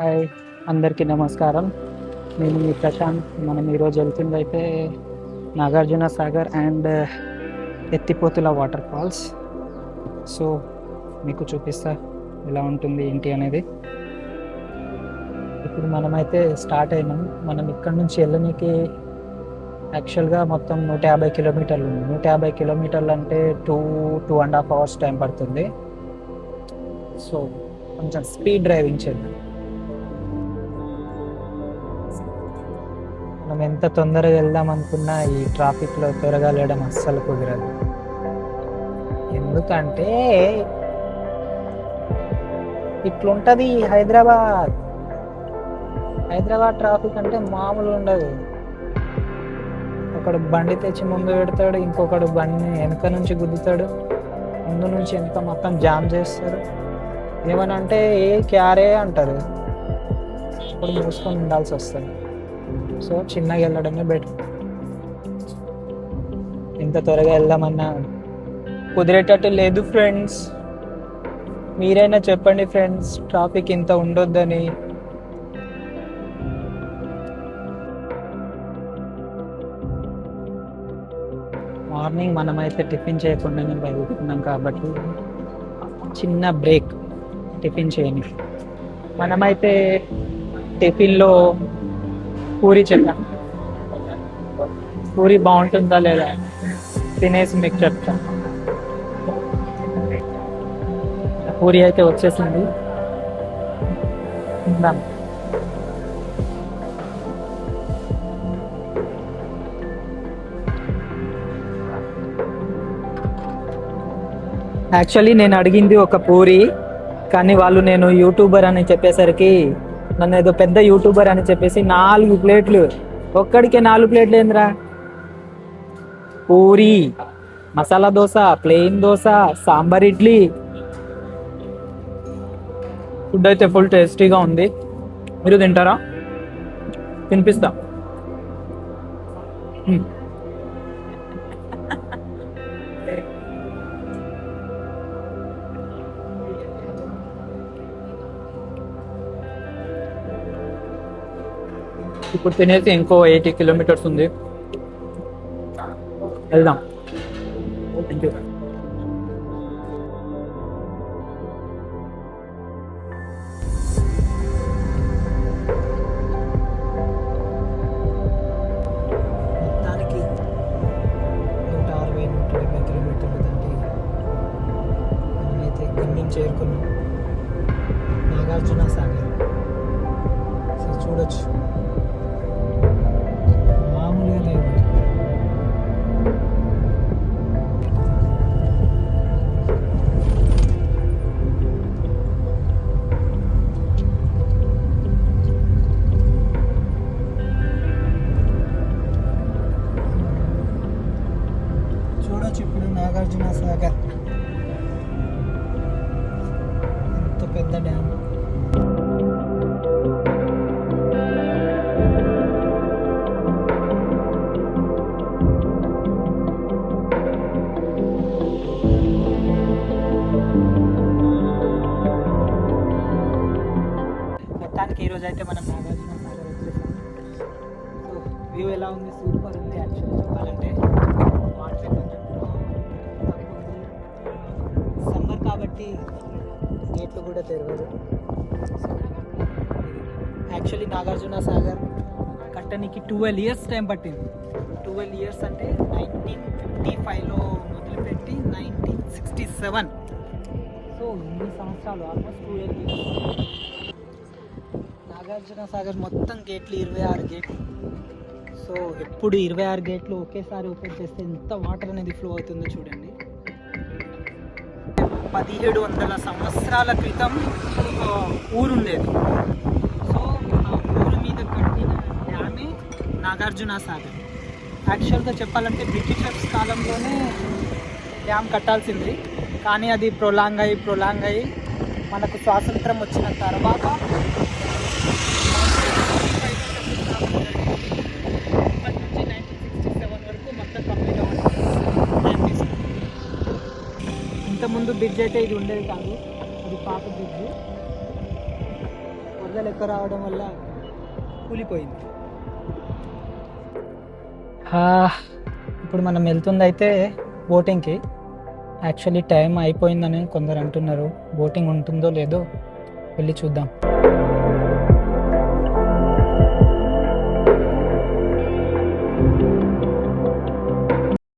Hi, అందరికీ నమస్కారం. నేను మీ ప్రశాంత్. మనం ఈరోజు వెళ్తుంది అయితే Nagarjuna Sagar and Ethipothala water falls. So మీకు చూపిస్తా ఎలా ఉంటుంది ఏంటి అనేది. ఇప్పుడు మనమైతే స్టార్ట్ అయినాం. మనం ఇక్కడ నుంచి వెళ్ళనీకి యాక్చువల్గా మొత్తం 150 కిలోమీటర్లు ఉంది. 150 కిలోమీటర్లు అంటే 2.5 అవర్స్ టైం పడుతుంది. సో కొంచెం స్పీడ్ డ్రైవింగ్ చేద్దాం. మనం ఎంత తొందరగా వెళ్దాం అనుకున్నా ఈ ట్రాఫిక్లో త్వరగా వెళ్ళడం అస్సలు కుదరదు. ఎందుకంటే ఇట్లుంటుంది హైదరాబాద్. ట్రాఫిక్ అంటే మామూలు ఉండదు. ఒకడు బండి తెచ్చి ముందు పెడతాడు, ఇంకొకడు బండి వెనక నుంచి గుద్దుతాడు, ముందు నుంచి వెనక మొత్తం జామ్ చేస్తాడు. ఏమనంటే ఏ క్యారే అంటారు. ఇప్పుడు మూసుకొని ఉండాల్సి వస్తుంది. సో చిన్నగా వెళ్ళడమే బెటర్. ఎంత త్వరగా వెళ్దామన్నా కుదిరేటట్టు లేదు ఫ్రెండ్స్. మీరైనా చెప్పండి ఫ్రెండ్స్, ట్రాఫిక్ ఇంత ఉండొద్దని. మార్నింగ్ మనమైతే టిఫిన్ చేయకుండానే బయలుదేరుతున్నాం కాబట్టి చిన్న బ్రేక్ టిఫిన్ చేయని. మనమైతే టిఫిన్లో పూరి చెప్పాం. పూరి బాగుంటుందా లేదా తినేసి మీకు చెప్తా. పూరి అయితే వచ్చేసింది, తిందాం. యాక్చువల్లీ నేను అడిగింది ఒక పూరి, కానీ వాళ్ళు నేను యూట్యూబర్ అని చెప్పేసరికి నన్ను ఏదో పెద్ద యూట్యూబర్ అని చెప్పేసి 4 ప్లేట్లు, ఒక్కడికే 4 ప్లేట్లు ఏందిరా. పూరి, మసాలా దోశ, ప్లెయిన్ దోశ, సాంబార్, ఇడ్లీ. ఫుడ్ అయితే ఫుల్ టేస్టీగా ఉంది. మీరు తింటారా? తినిపిస్తా. ఇప్పుడు తినేసి ఇంకో 80 కిలోమీటర్స్ ఉంది, వెళ్దాం. Thank you. మొత్తానికి 160-170 కిలోమీటర్లు దాటి మనమైతే గమ్యం చేరుకున్నాం, నాగార్జున సాగర్. సో చూడొచ్చు, మామూలుగా లేదు. చూడొచ్చు ఇప్పుడు నాగార్జున సాగర్ ఎంత పెద్ద డ్యామ్. మొత్తానికి ఈరోజు అయితే మనం నాగార్జున సాగర్ వచ్చేసాం. సో వ్యూ ఎలా ఉంది? సూపర్ ఉంది. యాక్చువల్లీ చెప్పాలంటే వాటర్ కొంచెం సమ్మర్ కాబట్టి గేట్లు కూడా తెరవదు. యాక్చువల్లీ నాగార్జున సాగర్ కట్టడానికి 12 ఇయర్స్ టైం పట్టింది. 12 ఇయర్స్ అంటే 1955లో మొదలుపెట్టి 1967. సో 8 సంవత్సరాలు, ఆల్మోస్ట్ 12 ఇయర్స్. నాగార్జున సాగర్ మొత్తం గేట్లు 26 గేట్లు. సో ఎప్పుడు 26 గేట్లు ఒకేసారి ఓపెన్ చేస్తే ఎంత వాటర్ అనేది ఫ్లో అవుతుందో చూడండి. 1700 సంవత్సరాల క్రితం ఊరుండేది. సో ఆ ఊరు మీద కట్టిన డ్యామే నాగార్జున సాగర్. యాక్చువల్గా చెప్పాలంటే బ్రిటిషర్స్ కాలంలోనే డ్యామ్ కట్టాల్సింది, కానీ అది ప్రొలాంగ్ అయ్యి మనకు స్వాతంత్రం వచ్చిన తర్వాత ఇంతకుముందు బ్రిడ్జ్ అయితే ఇది ఉండేది కాదు, ఇది పాత బ్రిడ్జ్. వరదలు ఎక్కువ రావడం వల్ల కూలిపోయింది. ఇప్పుడు మనం వెళ్తుంది అయితే బోటింగ్కి. యాక్చువల్లీ టైం అయిపోయిందని కొందరు అంటున్నారు. బోటింగ్ ఉంటుందో లేదో వెళ్ళి చూద్దాం.